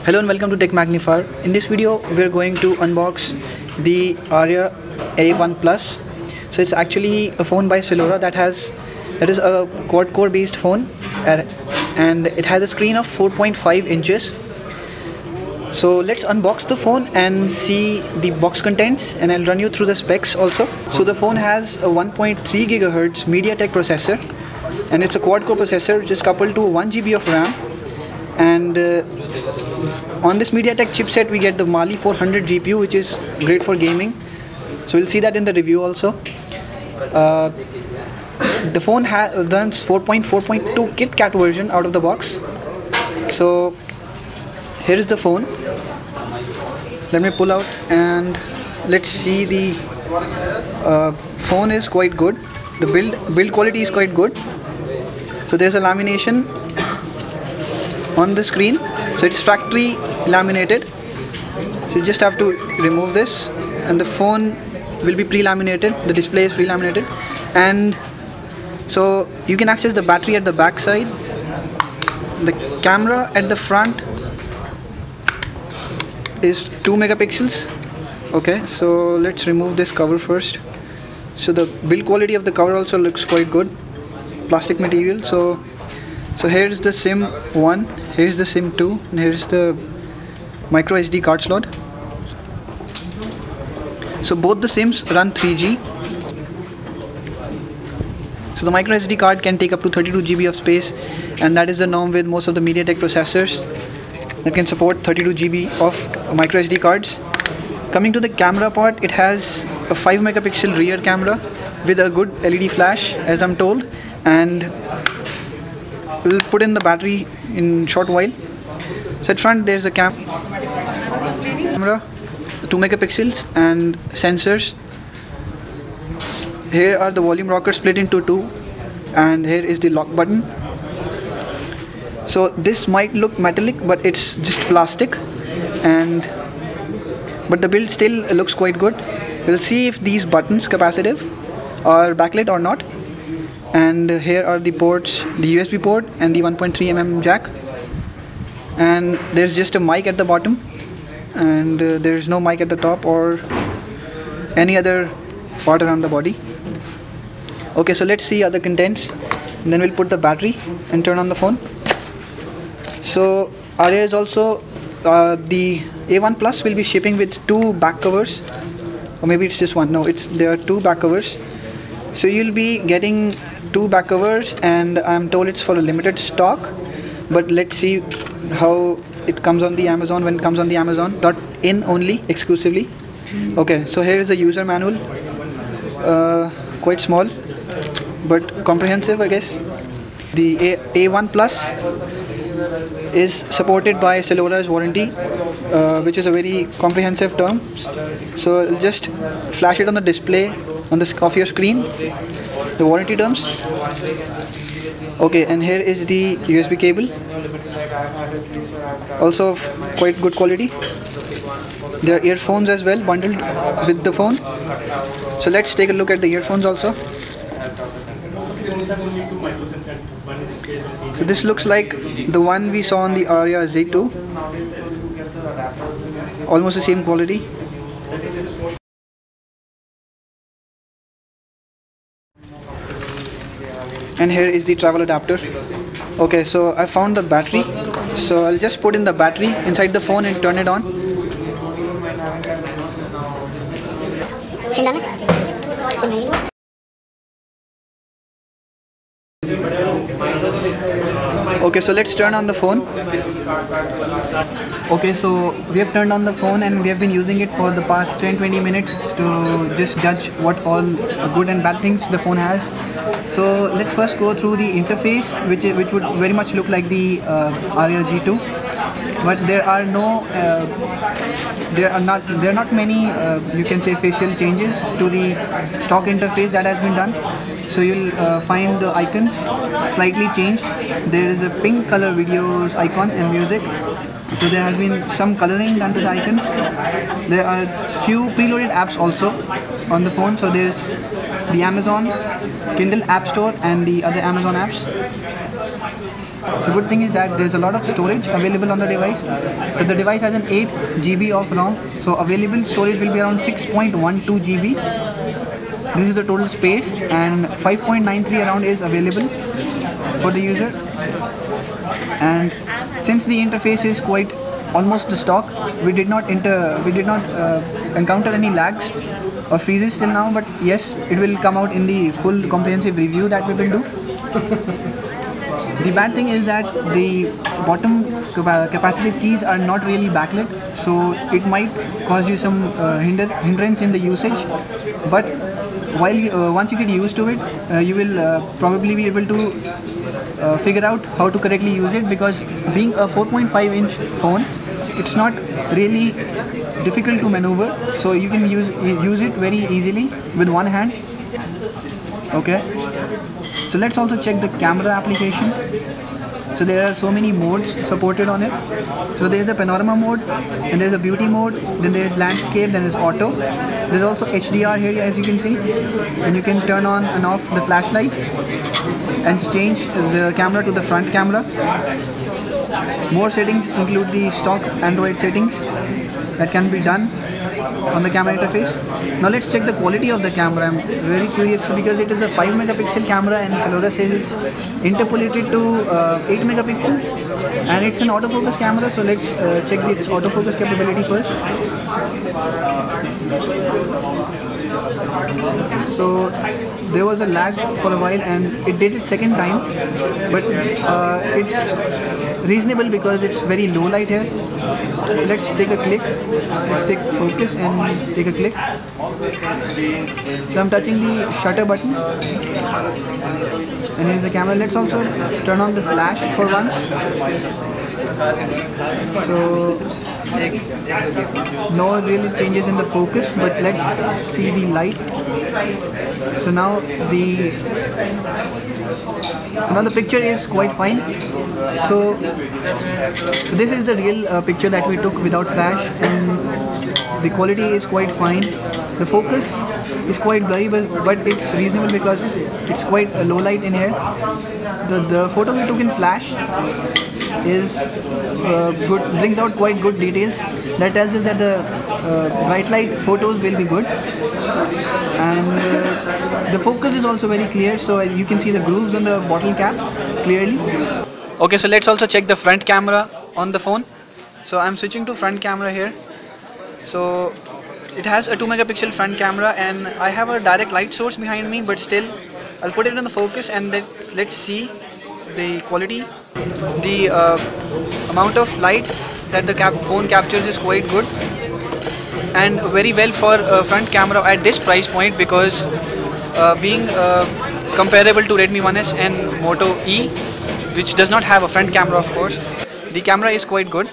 Hello and welcome to Tech Magnifier. In this video, we're going to unbox the Aria A1 Plus. So it's actually a phone by Cellora that is a quad-core based phone, and it has a screen of 4.5 inches. So let's unbox the phone and see the box contents, and I'll run you through the specs also. So the phone has a 1.3 GHz MediaTek processor, and it's a quad-core processor which is coupled to 1 GB of RAM. And on this MediaTek chipset we get the Mali 400 GPU, which is great for gaming. So we'll see that in the review also. The phone runs 4.4.2 KitKat version out of the box. So here is the phone. Let me pull out and let's see. The phone is quite good. The build quality is quite good. So there's a lamination on the screen, so it's factory laminated. So you just have to remove this, and the phone will be pre-laminated. The display is pre-laminated, and so you can access the battery at the back side. The camera at the front is 2 megapixels. Okay, so let's remove this cover first. So the build quality of the cover also looks quite good, plastic material. So here's the SIM 1, here's the SIM 2, and here's the micro SD card slot. So both the SIMs run 3G. So the micro SD card can take up to 32 GB of space, and that is the norm with most of the MediaTek processors that can support 32 GB of micro SD cards. Coming to the camera part, it has a 5 megapixel rear camera with a good LED flash, as I'm told, and we'll put in the battery in short while. So at front there's a camera, 2 megapixels, and sensors. Here are the volume rockers split into two, and here is the lock button. So this might look metallic, but it's just plastic, but the build still looks quite good. We'll see if these buttons capacitive or backlit or not. And here are the ports, the USB port and the 1.3 mm jack, and there's just a mic at the bottom, and there's no mic at the top or any other part around the body. Okay, so let's see other contents, and then we'll put the battery and turn on the phone. So Aria is also the A1 Plus will be shipping with 2 back covers, or maybe it's just one. No, there are 2 back covers. So you'll be getting 2 back covers, and I'm told it's for a limited stock, but let's see how it comes on the Amazon, when it comes on the Amazon.in only exclusively. Okay, so here is the user manual, quite small but comprehensive, I guess. The A1 Plus is supported by Cellora's warranty, which is a very comprehensive term. So I'll just flash it on the display of your screen, the warranty terms. Okay, and here is the USB cable, also of quite good quality. There are earphones as well bundled with the phone. So let's take a look at the earphones also. So this looks like the one we saw on the Aria Z2, almost the same quality. And here is the travel adapter. Okay, so I found the battery, so I'll just put in the battery inside the phone and turn it on. Okay, so let's turn on the phone. Okay, so we have turned on the phone, and we have been using it for the past 10-20 minutes to just judge what all good and bad things the phone has. So let's first go through the interface, which would very much look like the Aria Z2, but there are not many you can say facial changes to the stock interface that has been done. So you'll find the icons slightly changed. There is a pink color videos icon and music. So there has been some coloring done to the icons. There are few preloaded apps also on the phone. So there's the Amazon Kindle App Store and the other Amazon apps. So good thing is that there's a lot of storage available on the device. So the device has an 8 GB of ROM. So available storage will be around 6.12 GB. This is the total space, and 5.93 around is available for the user. And since the interface is quite almost the stock, we did not encounter any lags or freezes till now, but yes, it will come out in the full comprehensive review that we will do. The bad thing is that the bottom capacitive keys are not really backlit, so it might cause you some hindrance in the usage. But once you get used to it, you will probably be able to figure out how to correctly use it, because being a 4.5-inch phone, it's not really difficult to maneuver, so you can use it very easily with one hand. Okay, so let's also check the camera application. So there are so many modes supported on it. So there is a panorama mode, and there is a beauty mode, then there is landscape, then there is auto. There is also HDR here, as you can see, and you can turn on and off the flashlight and change the camera to the front camera. More settings include the stock Android settings that can be done on the camera interface. Now let's check the quality of the camera. I'm very curious because it is a 5 megapixel camera, and Salora says it's interpolated to 8 megapixels, and it's an autofocus camera. So let's check the autofocus capability first. So there was a lag for a while, and it did it second time, but it's reasonable because it's very low light here. So let's take a click. Let's take focus and take a click. So I'm touching the shutter button, and here's the camera. Let's also turn on the flash for once. So no really changes in the focus, but let's see the light. So now the picture is quite fine. So this is the real picture that we took without flash, and the quality is quite fine. The focus is quite blurry, but it's reasonable because it's quite a low light in here. The photo we took in flash is good, brings out quite good details. That tells us that the bright light photos will be good, and the focus is also very clear, so you can see the grooves on the bottle cap clearly. Okay, so let's also check the front camera on the phone. So I'm switching to front camera here. So it has a 2 megapixel front camera, and I have a direct light source behind me, but still I'll put it in the focus, and let's see the quality. The amount of light that the phone captures is quite good, and very well for a front camera at this price point, because being comparable to Redmi 1S and Moto E, which does not have a front camera, of course, the camera is quite good.